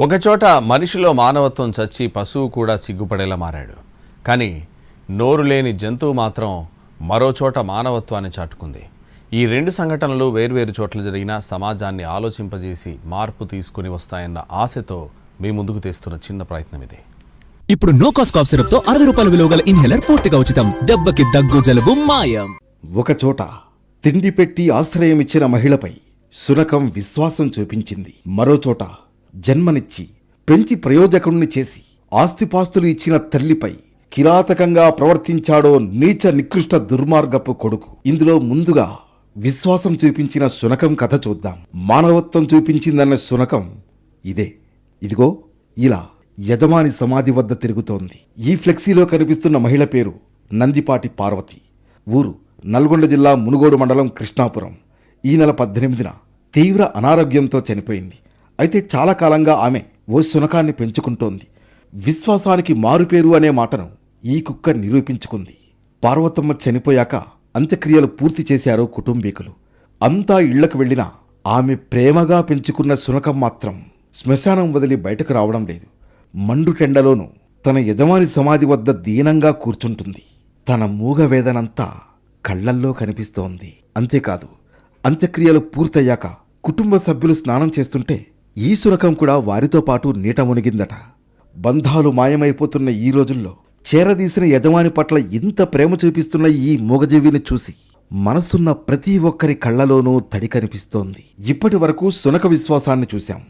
ఒకచోట మనిషిలో మానవత్వం చచ్చి పశువు కూడా సిగ్గుపడేలా మారాడు. కానీ నోరు లేని జంతువు మాత్రం మరో చోట మానవత్వాన్ని చాటుకుంది. ఈ రెండు సంఘటనలు వేర్వేరు చోట్ల జరిగిన సమాజాన్ని ఆలోచింపజేసి మార్పు తీసుకుని వస్తాయన్న ఆశతో మీ ముందుకు తెస్తున్న చిన్న ప్రయత్నం ఇదే. ఇప్పుడు నో కాస్ట్ కాఫ్ సిరప్ తో 60 రూపాయల విలువ గల ఇన్హేలర్ పూర్తిగా ఉచితం. దెబ్బకి దగ్గు జలుబు మాయం. ఒకచోట తిండి పెట్టి ఆశ్రయం ఇచ్చిన మహిళపై శునకం విశ్వాసం చూపించింది. మరోచోట జన్మనిచ్చి పెంచి ప్రయోజకుణ్ణి చేసి ఆస్తిపాస్తులు ఇచ్చిన తల్లిపై కిరాతకంగా ప్రవర్తించాడో నీచ నికృష్ట దుర్మార్గపు కొడుకు. ఇందులో ముందుగా విశ్వాసం చూపించిన శునకం కథ చూద్దాం. మానవత్వం చూపించిందన్న శునకం ఇదిగో ఇలా యజమాని సమాధి వద్ద తిరుగుతోంది. ఈ ఫ్లెక్సీలో కనిపిస్తున్న మహిళ పేరు నందిపాటి పార్వతి. ఊరు నల్గొండ జిల్లా మునుగోడు మండలం కృష్ణాపురం. ఈ నెల 18న తీవ్ర అనారోగ్యంతో చనిపోయింది. అయితే చాలా కాలంగా ఆమె ఓ శునకాన్ని పెంచుకుంటోంది. విశ్వాసానికి మారుపేరు అనే మాటను ఈ కుక్క నిరూపించుకుంది. పార్వతమ్మ చనిపోయాక అంత్యక్రియలు పూర్తి చేశారు కుటుంబీకులు. అంతా ఇళ్లకు వెళ్లినా ఆమె ప్రేమగా పెంచుకున్న శునకం మాత్రం శ్మశానం వదిలి బయటకు రావడం లేదు. మండుటెండలోనూ తన యజమాని సమాధి వద్ద దీనంగా కూర్చుంటుంది. తన మూగ వేదనంతా కళ్లల్లో కనిపిస్తోంది. అంతేకాదు, అంత్యక్రియలు పూర్తయ్యాక కుటుంబ సభ్యులు స్నానం చేస్తుంటే ఈ శునకం కూడా వారితో పాటు నీట మునిగిందట. బంధాలు మాయమైపోతున్న ఈ రోజుల్లో చేరదీసిన యజమాని పట్ల ఇంత ప్రేమ చూపిస్తున్న ఈ మూగజీవిని చూసి మనసున్న ప్రతి ఒక్కరి కళ్లలోనూ తడి కనిపిస్తోంది. ఇప్పటి వరకు శునక విశ్వాసాన్ని చూశాం.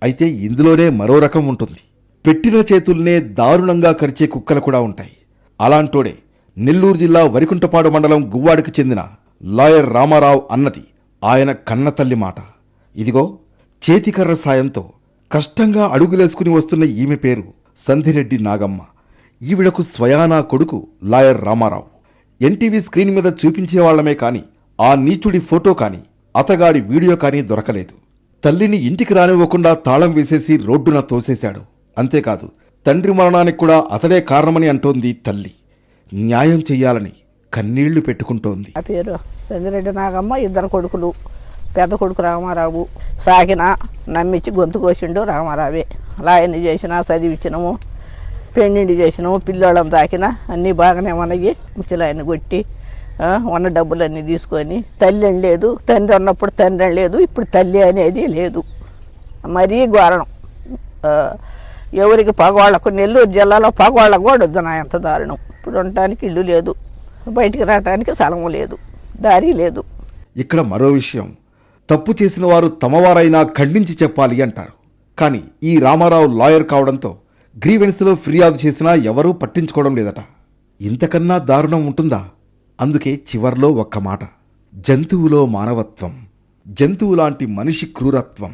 అయితే ఇందులోనే మరో రకం ఉంటుంది. పెట్టిన చేతుల్నే దారుణంగా కరిచే కుక్కలు కూడా ఉంటాయి. అలాంటోడే నెల్లూరు జిల్లా వరికుంటపాడు మండలం గువ్వాడికి చెందిన లాయర్ రామారావు అన్నది ఆయన కన్నతల్లి మాట. ఇదిగో చేతికర్ర సాయంతో కష్టంగా అడుగులేసుకుని వస్తున్న ఈమె పేరు సంధిరెడ్డి నాగమ్మ. ఈవిడకు స్వయానా కొడుకు లాయర్ రామారావు. ఎన్టీవీ స్క్రీన్ మీద చూపించేవాళ్లమే కాని ఆ నీచుడి ఫోటో కాని అతగాడి వీడియో కానీ దొరకలేదు. తల్లిని ఇంటికి రానివ్వకుండా తాళం వేసేసి రోడ్డున తోసేశాడు. అంతేకాదు, తండ్రి మరణానికి కూడా అతడే కారణమని అంటోంది తల్లి. న్యాయం చెయ్యాలని కన్నీళ్లు పెట్టుకుంటోంది. ఆ పేరు సంధిరెడ్డి నాగమ్మ. 2 కొడుకులు. పెద్ద కొడుకు రామారావు. సాకిన నమ్మించి గొంతు కోసిండు రామారావే. లాయన్ని చేసినా, చదివించినము, పెళ్ళిండి చేసినాము, పిల్లోళ్ళం తాకినా అన్నీ బాగానే మనకి ముసలాయన్ని కొట్టి ఉన్న డబ్బులన్నీ తీసుకొని తల్లి అని లేదు, తండ్రి ఉన్నప్పుడు తండ్రి అని లేదు, ఇప్పుడు తల్లి అనేది లేదు. మరీ ఘోరణం. ఎవరికి పగవాళ్లకు, నెల్లూరు జిల్లాలో పగవాళ్ళకు కూడా వద్దు నా ఎంత దారుణం. ఇప్పుడు ఉండటానికి ఇల్లు లేదు, బయటికి రావడానికి స్థలము లేదు, దారి లేదు. ఇక్కడ మరో విషయం, తప్పు చేసిన వారు తమవారైనా ఖండించి చెప్పాలి అంటారు. కానీ ఈ రామారావు లాయర్ కావడంతో గ్రీవెన్స్లో ఫిర్యాదు చేసినా ఎవరూ పట్టించుకోవడం లేదట. ఇంతకన్నా దారుణం ఉంటుందా? అందుకే చివర్లో ఒక్క మాట, జంతువులో మానవత్వం, జంతువులాంటి మనిషి క్రూరత్వం.